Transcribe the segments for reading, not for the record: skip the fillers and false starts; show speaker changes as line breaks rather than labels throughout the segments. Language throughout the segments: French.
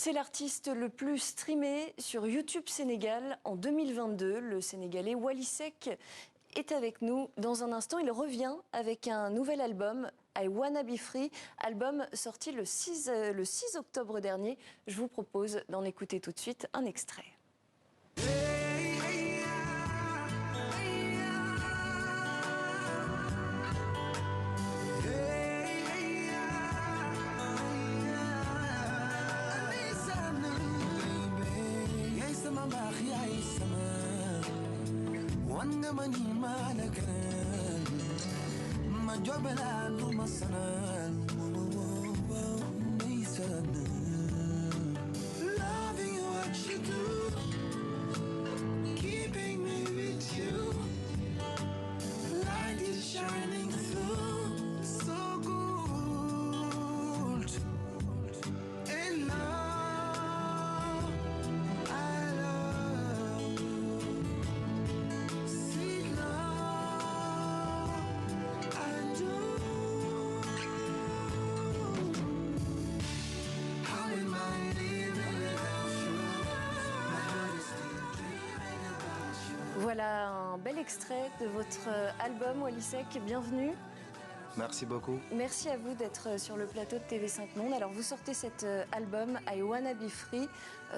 C'est l'artiste le plus streamé sur YouTube Sénégal en 2022. Le Sénégalais Wally Seck est avec nous. Dans un instant, il revient avec un nouvel album, I Wanna Be Free, album sorti le 6 octobre dernier. Je vous propose d'en écouter tout de suite un extrait.
Loving what you do, keeping me with you, light is shining through, so good. And now I love you, sweet love, I do. How am I living without you? My heart is still dreaming about you.
Voilà un bel extrait de votre album, Wally Seck. Bienvenue.
Merci beaucoup.
Merci à vous d'être sur le plateau de TV5 Monde. Alors, vous sortez cet album, I Wanna Be Free,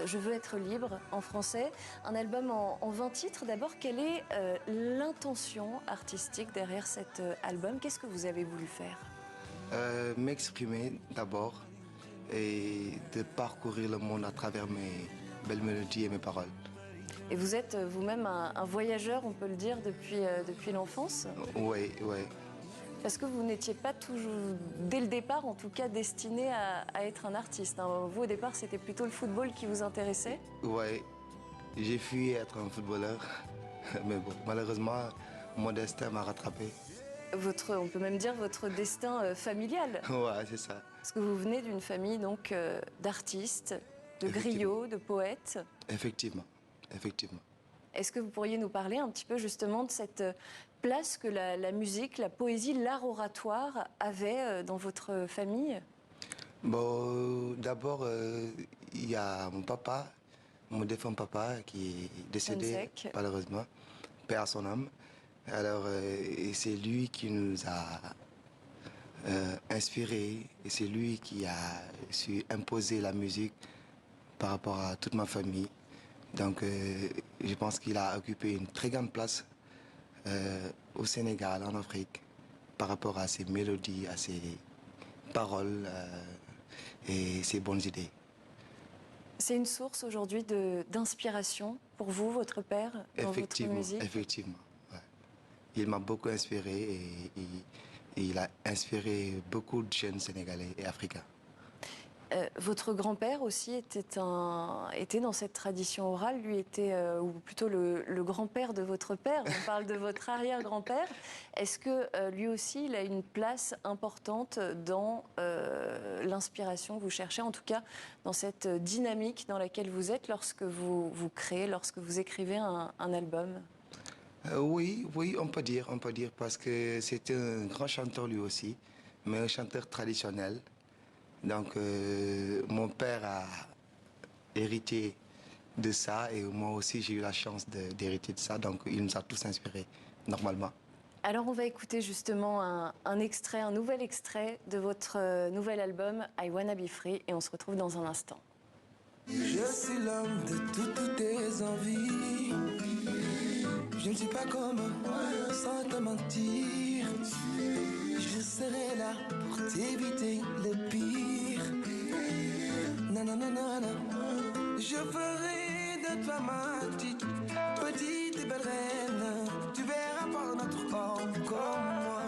Je veux être libre, en français. Un album en 20 titres. D'abord, quelle est l'intention artistique derrière cet album? Qu'est-ce que vous avez voulu faire?
M'exprimer d'abord et de parcourir le monde à travers mes belles mélodies et mes paroles.
Et vous êtes vous-même un voyageur, on peut le dire, depuis l'enfance?
Oui, oui.
Parce que vous n'étiez pas toujours, dès le départ en tout cas, destiné à être un artiste, hein. Vous, au départ, c'était plutôt le football qui vous intéressait?
Ouais, j'ai fui être un footballeur, mais bon, malheureusement, mon destin m'a rattrapé.
On peut même dire votre destin familial.
Ouais, c'est ça.
Parce que vous venez d'une famille donc d'artistes, de
Effectivement.
griots, de poètes.
Effectivement, effectivement.
Est-ce que vous pourriez nous parler un petit peu justement de cette place que la musique, la poésie, l'art oratoire avait dans votre famille?
Bon, d'abord, il y a mon papa, mon défunt papa, qui est décédé,
Seck.
malheureusement, paix à son âme. Alors, et c'est lui qui nous a inspirés, et c'est lui qui a su imposer la musique par rapport à toute ma famille. Donc, je pense qu'il a occupé une très grande place au Sénégal, en Afrique, par rapport à ses mélodies, à ses paroles et ses bonnes idées.
C'est une source aujourd'hui d'inspiration pour vous, votre père, dans votre
Effectivement,
musique?
effectivement. Ouais. Il m'a beaucoup inspiré et il a inspiré beaucoup de jeunes Sénégalais et Africains.
Votre grand-père aussi était dans cette tradition orale. Lui était, ou plutôt le grand-père de votre père. On parle de votre arrière-grand-père. Est-ce que lui aussi, il a une place importante dans l'inspiration que vous cherchez, en tout cas dans cette dynamique dans laquelle vous êtes lorsque vous créez, lorsque vous écrivez un album?
Oui, oui, on peut dire, parce que c'est un grand chanteur lui aussi, mais un chanteur traditionnel. Donc, mon père a hérité de ça et moi aussi j'ai eu la chance d'hériter de ça. Donc, il nous a tous inspirés, normalement.
Alors, on va écouter justement un nouvel extrait de votre nouvel album I Wanna Be Free et on se retrouve dans un instant.
Je suis l'homme de toutes tes envies. Je ne suis pas comme sans te mentir. Je serai là pour t'éviter le pire. Non, non, non, non, non. Je ferai de toi ma petite et belle reine. Tu verras par notre homme comme moi.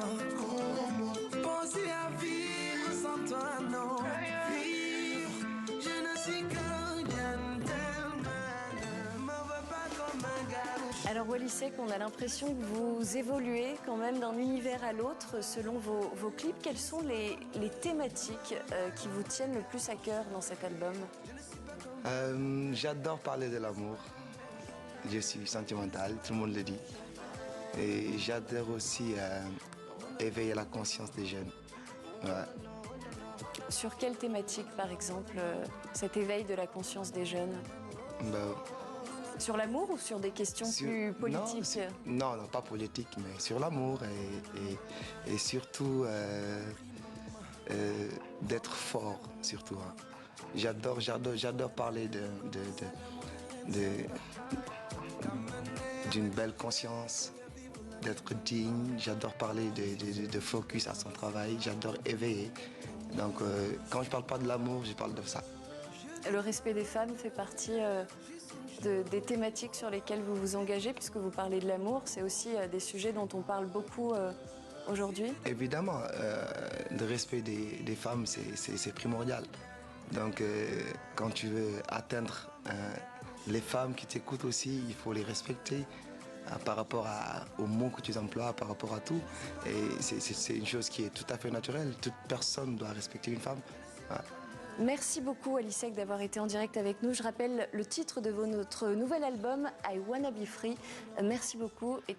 Penser à vivre sans toi, non. Vivre, je ne suis qu'un gentleman. Me veux pas comme un gars.
Alors Wally Seck, on a l'impression que vous évoluez quand même d'un univers à l'autre selon vos clips. Quelles sont les thématiques qui vous tiennent le plus à cœur dans cet album?
J'adore parler de l'amour. Je suis sentimental, tout le monde le dit. Et j'adore aussi éveiller la conscience des jeunes. Ouais.
sur quelle thématique, par exemple, cet éveil de la conscience des jeunes?
Bah,
Sur l'amour ou sur des questions plus politiques?
Non, pas politique, mais sur l'amour et surtout d'être fort, surtout. Hein. J'adore parler d'une belle conscience, d'être digne. J'adore parler de focus à son travail. J'adore éveiller. Donc, quand je parle pas de l'amour, je parle de ça.
Le respect des femmes fait partie des thématiques sur lesquelles vous vous engagez, puisque vous parlez de l'amour. C'est aussi des sujets dont on parle beaucoup aujourd'hui.
Évidemment, le respect des femmes, c'est primordial. Donc, quand tu veux atteindre les femmes qui t'écoutent aussi, il faut les respecter par rapport aux mots que tu emploies, par rapport à tout. Et c'est une chose qui est tout à fait naturelle. Toute personne doit respecter une femme. Ouais.
Merci beaucoup, Wally Seck, d'avoir été en direct avec nous. Je rappelle le titre de votre nouvel album, I Wanna Be Free. Merci beaucoup et